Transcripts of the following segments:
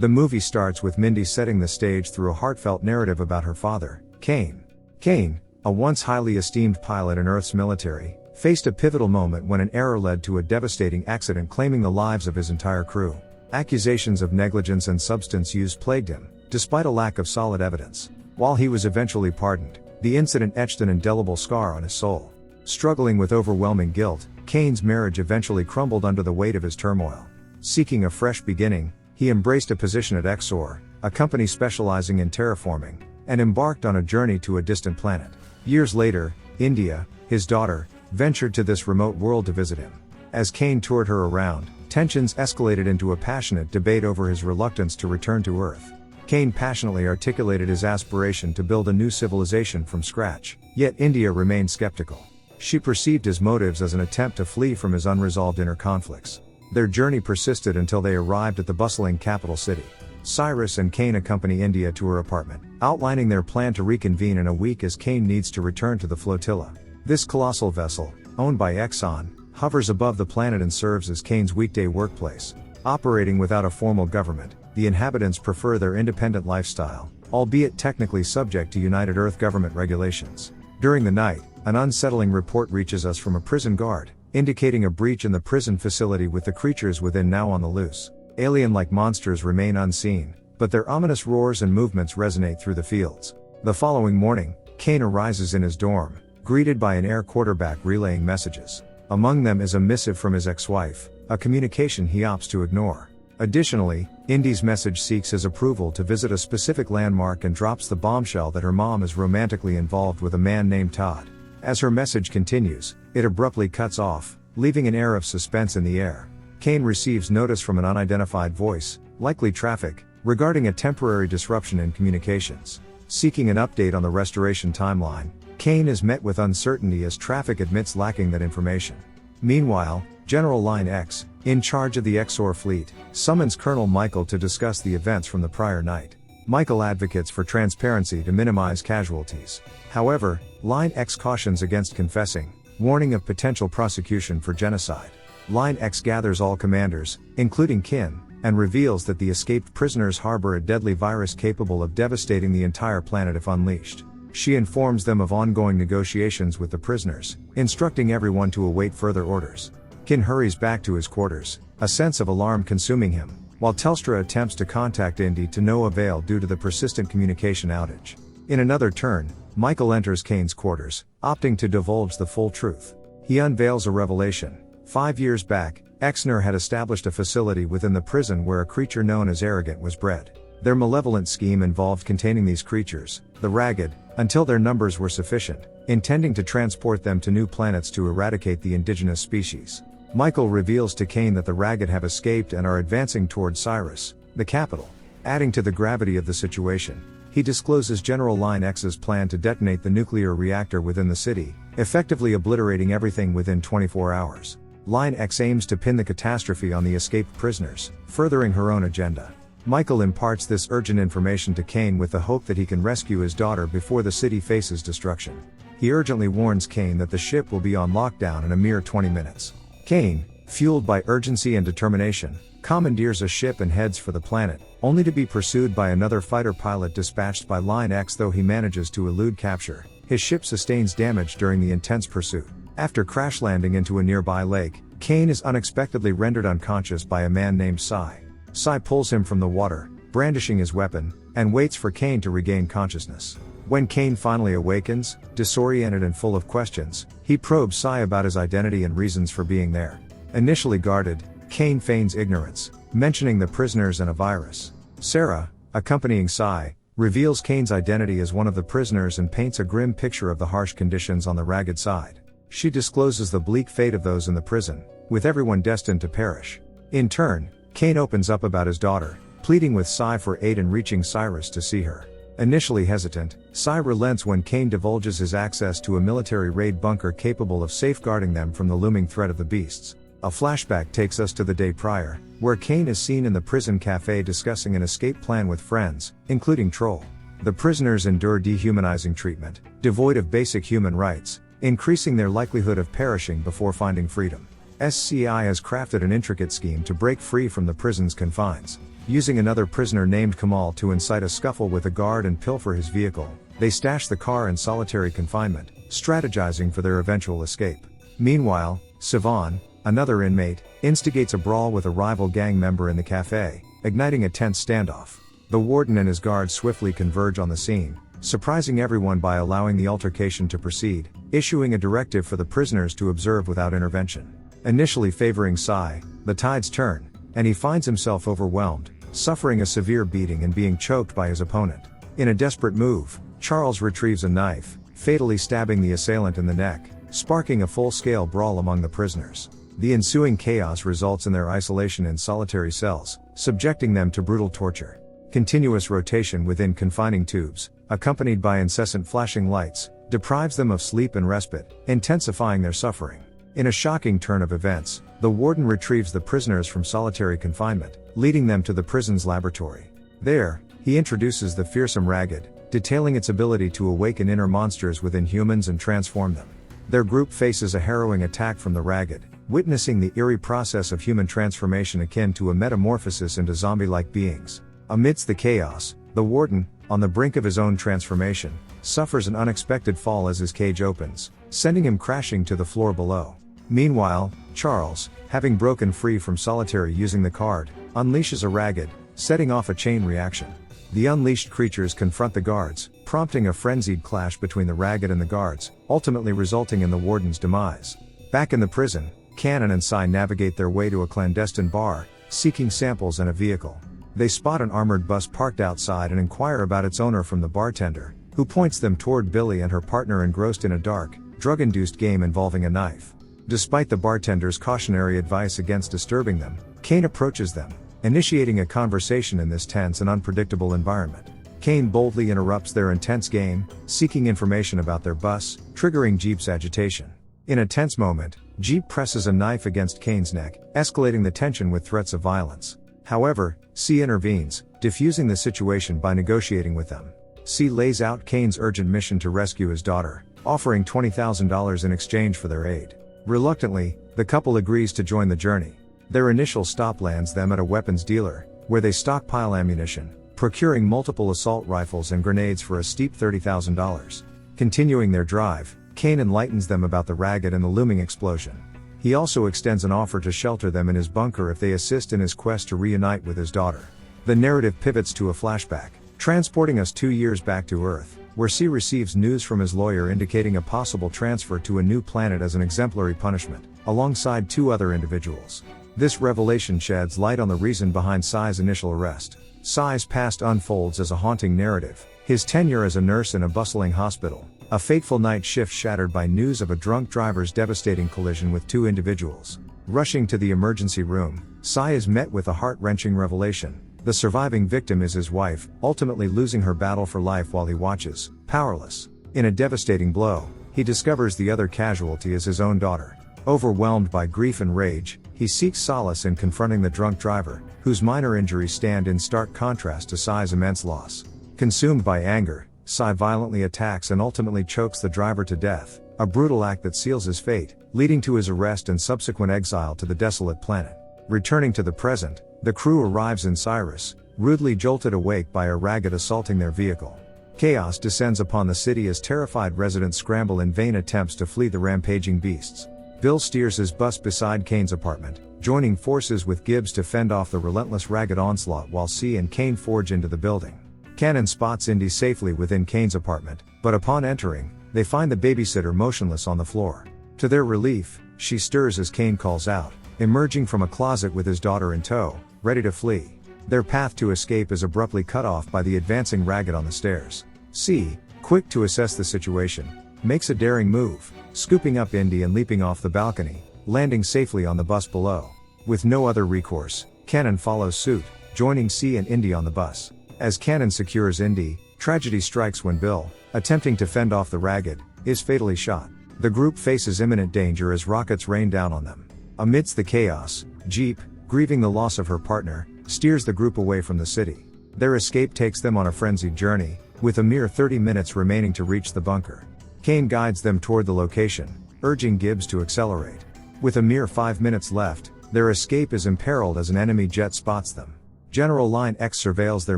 The movie starts with Mindy setting the stage through a heartfelt narrative about her father, Kane. Kane, a once highly esteemed pilot in Earth's military, faced a pivotal moment when an error led to a devastating accident claiming the lives of his entire crew. Accusations of negligence and substance use plagued him, despite a lack of solid evidence. While he was eventually pardoned, the incident etched an indelible scar on his soul. Struggling with overwhelming guilt, Kane's marriage eventually crumbled under the weight of his turmoil. Seeking a fresh beginning, he embraced a position at Exor, a company specializing in terraforming, and embarked on a journey to a distant planet. Years later, India, his daughter, ventured to this remote world to visit him. As Kane toured her around, tensions escalated into a passionate debate over his reluctance to return to Earth. Kane passionately articulated his aspiration to build a new civilization from scratch, yet India remained skeptical. She perceived his motives as an attempt to flee from his unresolved inner conflicts. Their journey persisted until they arrived at the bustling capital city. Cyrus and Kane accompany India to her apartment, outlining their plan to reconvene in a week as Kane needs to return to the flotilla. This colossal vessel, owned by Exxon, hovers above the planet and serves as Kane's weekday workplace. Operating without a formal government, the inhabitants prefer their independent lifestyle, albeit technically subject to United Earth government regulations. During the night, an unsettling report reaches us from a prison guard, indicating a breach in the prison facility with the creatures within now on the loose. Alien-like monsters remain unseen, but their ominous roars and movements resonate through the fields. The following morning, Kane arises in his dorm, greeted by an air quarterback relaying messages. Among them is a missive from his ex-wife, a communication he opts to ignore. Additionally, Indy's message seeks his approval to visit a specific landmark and drops the bombshell that her mom is romantically involved with a man named Todd. As her message continues, it abruptly cuts off, leaving an air of suspense in the air. Kane receives notice from an unidentified voice, likely traffic, regarding a temporary disruption in communications. Seeking an update on the restoration timeline, Kane is met with uncertainty as traffic admits lacking that information. Meanwhile, General Line X, in charge of the Exor fleet, summons Colonel Michael to discuss the events from the prior night. Michael advocates for transparency to minimize casualties. However, Line X cautions against confessing, warning of potential prosecution for genocide. Line X gathers all commanders, including Kin, and reveals that the escaped prisoners harbor a deadly virus capable of devastating the entire planet if unleashed. She informs them of ongoing negotiations with the prisoners, instructing everyone to await further orders. Kin hurries back to his quarters, a sense of alarm consuming him, while Telstra attempts to contact Indy to no avail due to the persistent communication outage. In another turn, Michael enters Kane's quarters, opting to divulge the full truth. He unveils a revelation. 5 years back, Exner had established a facility within the prison where a creature known as Arrogant was bred. Their malevolent scheme involved containing these creatures, the Ragged, until their numbers were sufficient, intending to transport them to new planets to eradicate the indigenous species. Michael reveals to Kane that the Ragged have escaped and are advancing toward Cyrus, the capital. Adding to the gravity of the situation, he discloses General Line X's plan to detonate the nuclear reactor within the city, effectively obliterating everything within 24 hours. Line X aims to pin the catastrophe on the escaped prisoners, furthering her own agenda. Michael imparts this urgent information to Kane with the hope that he can rescue his daughter before the city faces destruction. He urgently warns Kane that the ship will be on lockdown in a mere 20 minutes. Kane, fueled by urgency and determination, commandeers a ship and heads for the planet, only to be pursued by another fighter pilot dispatched by Line X. Though he manages to elude capture, his ship sustains damage during the intense pursuit. After crash landing into a nearby lake, Kane is unexpectedly rendered unconscious by a man named Sai. Sai pulls him from the water, brandishing his weapon, and waits for Kane to regain consciousness. When Kane finally awakens, disoriented and full of questions, he probes Sai about his identity and reasons for being there. Initially guarded, Kane feigns ignorance, mentioning the prisoners and a virus. Sarah, accompanying Sai, reveals Kane's identity as one of the prisoners and paints a grim picture of the harsh conditions on the Ragged side. She discloses the bleak fate of those in the prison, with everyone destined to perish. In turn, Kane opens up about his daughter, pleading with Sai for aid in reaching Cyrus to see her. Initially hesitant, Sai relents when Kane divulges his access to a military raid bunker capable of safeguarding them from the looming threat of the beasts. A flashback takes us to the day prior, where Kane is seen in the prison cafe discussing an escape plan with friends, including Troll. The prisoners endure dehumanizing treatment, devoid of basic human rights, increasing their likelihood of perishing before finding freedom. SCI has crafted an intricate scheme to break free from the prison's confines. Using another prisoner named Kamal to incite a scuffle with a guard and pilfer his vehicle, they stash the car in solitary confinement, strategizing for their eventual escape. Meanwhile, Sivan, another inmate, instigates a brawl with a rival gang member in the cafe, igniting a tense standoff. The warden and his guards swiftly converge on the scene, surprising everyone by allowing the altercation to proceed, issuing a directive for the prisoners to observe without intervention. Initially favoring Sai, the tides turn, and he finds himself overwhelmed, suffering a severe beating and being choked by his opponent. In a desperate move, Charles retrieves a knife, fatally stabbing the assailant in the neck, sparking a full-scale brawl among the prisoners. The ensuing chaos results in their isolation in solitary cells, subjecting them to brutal torture. Continuous rotation within confining tubes, accompanied by incessant flashing lights, deprives them of sleep and respite, intensifying their suffering. In a shocking turn of events, the warden retrieves the prisoners from solitary confinement, leading them to the prison's laboratory. There, he introduces the fearsome Ragged, detailing its ability to awaken inner monsters within humans and transform them. Their group faces a harrowing attack from the Ragged, witnessing the eerie process of human transformation akin to a metamorphosis into zombie-like beings. Amidst the chaos, the warden, on the brink of his own transformation, suffers an unexpected fall as his cage opens, sending him crashing to the floor below. Meanwhile, Charles, having broken free from solitary using the card, unleashes a Ragged, setting off a chain reaction. The unleashed creatures confront the guards, prompting a frenzied clash between the Ragged and the guards, ultimately resulting in the warden's demise. Back in the prison, Cannon and Sai navigate their way to a clandestine bar, seeking samples and a vehicle. They spot an armored bus parked outside and inquire about its owner from the bartender, who points them toward Billy and her partner engrossed in a dark, drug-induced game involving a knife. Despite the bartender's cautionary advice against disturbing them, Kane approaches them, initiating a conversation in this tense and unpredictable environment. Kane boldly interrupts their intense game, seeking information about their bus, triggering Jeep's agitation. In a tense moment, Jeep presses a knife against Kane's neck, escalating the tension with threats of violence. However, C intervenes, diffusing the situation by negotiating with them. C lays out Kane's urgent mission to rescue his daughter, offering $20,000 in exchange for their aid. Reluctantly, the couple agrees to join the journey. Their initial stop lands them at a weapons dealer, where they stockpile ammunition, procuring multiple assault rifles and grenades for a steep $30,000. Continuing their drive, Kane enlightens them about the Ragged and the looming explosion. He also extends an offer to shelter them in his bunker if they assist in his quest to reunite with his daughter. The narrative pivots to a flashback, transporting us 2 years back to Earth, where C receives news from his lawyer indicating a possible transfer to a new planet as an exemplary punishment, alongside 2 other individuals. This revelation sheds light on the reason behind Sai's initial arrest. Sai's past unfolds as a haunting narrative, his tenure as a nurse in a bustling hospital, a fateful night shift shattered by news of a drunk driver's devastating collision with 2 individuals. Rushing to the emergency room, Sai is met with a heart-wrenching revelation. The surviving victim is his wife, ultimately losing her battle for life while he watches, powerless. In a devastating blow, he discovers the other casualty is his own daughter. Overwhelmed by grief and rage, he seeks solace in confronting the drunk driver, whose minor injuries stand in stark contrast to Sai's immense loss. Consumed by anger, Sai violently attacks and ultimately chokes the driver to death, a brutal act that seals his fate, leading to his arrest and subsequent exile to the desolate planet. Returning to the present, the crew arrives in Cyrus, rudely jolted awake by a Ragged assaulting their vehicle. Chaos descends upon the city as terrified residents scramble in vain attempts to flee the rampaging beasts. Bill steers his bus beside Kane's apartment, joining forces with Gibbs to fend off the relentless Ragged onslaught while C and Kane forge into the building. Cannon spots Indy safely within Kane's apartment, but upon entering, they find the babysitter motionless on the floor. To their relief, she stirs as Kane calls out, emerging from a closet with his daughter in tow, ready to flee. Their path to escape is abruptly cut off by the advancing Ragged on the stairs. C, quick to assess the situation, makes a daring move, scooping up Indy and leaping off the balcony, landing safely on the bus below. With no other recourse, Cannon follows suit, joining C and Indy on the bus. As Cannon secures Indy, tragedy strikes when Bill, attempting to fend off the Ragged, is fatally shot. The group faces imminent danger as rockets rain down on them. Amidst the chaos, Jeep, grieving the loss of her partner, steers the group away from the city. Their escape takes them on a frenzied journey, with a mere 30 minutes remaining to reach the bunker. Kane guides them toward the location, urging Gibbs to accelerate. With a mere 5 minutes left, their escape is imperiled as an enemy jet spots them. General Line X surveils their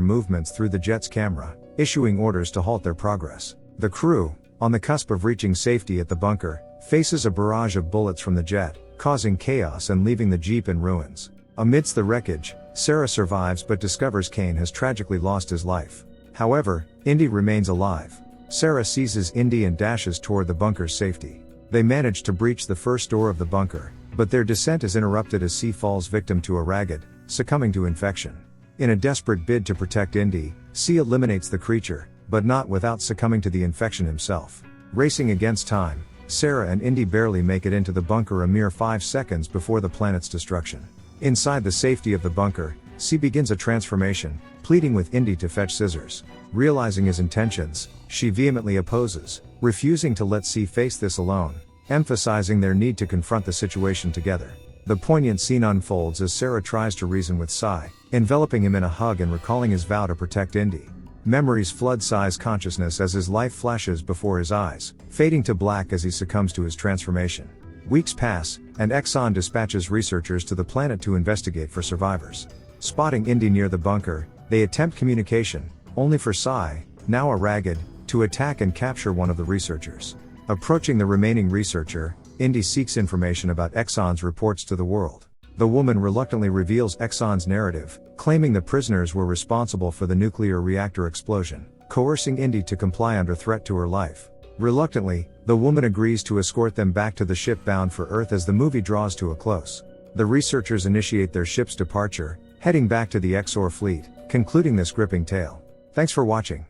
movements through the jet's camera, issuing orders to halt their progress. The crew, on the cusp of reaching safety at the bunker, faces a barrage of bullets from the jet, causing chaos and leaving the jeep in ruins. Amidst the wreckage, Sarah survives but discovers Kane has tragically lost his life. However, Indy remains alive. Sarah seizes Indy and dashes toward the bunker's safety. They manage to breach the first door of the bunker, but their descent is interrupted as C falls victim to a ragged, succumbing to infection. In a desperate bid to protect Indy, C eliminates the creature, but not without succumbing to the infection himself. Racing against time, Sarah and Indy barely make it into the bunker a mere 5 seconds before the planet's destruction. Inside the safety of the bunker, C begins a transformation, pleading with Indy to fetch scissors. Realizing his intentions, she vehemently opposes, refusing to let C face this alone, emphasizing their need to confront the situation together. The poignant scene unfolds as Sarah tries to reason with Sai, enveloping him in a hug and recalling his vow to protect Indy. Memories flood Sai's consciousness as his life flashes before his eyes, fading to black as he succumbs to his transformation. Weeks pass, and Exxon dispatches researchers to the planet to investigate for survivors. Spotting Indy near the bunker, they attempt communication, only for Sai, now a ragged, to attack and capture one of the researchers. Approaching the remaining researcher, Indy seeks information about Exxon's reports to the world. The woman reluctantly reveals Exxon's narrative, claiming the prisoners were responsible for the nuclear reactor explosion, coercing Indy to comply under threat to her life. Reluctantly, the woman agrees to escort them back to the ship bound for Earth as the movie draws to a close. The researchers initiate their ship's departure, heading back to the Exor fleet, concluding this gripping tale. Thanks for watching.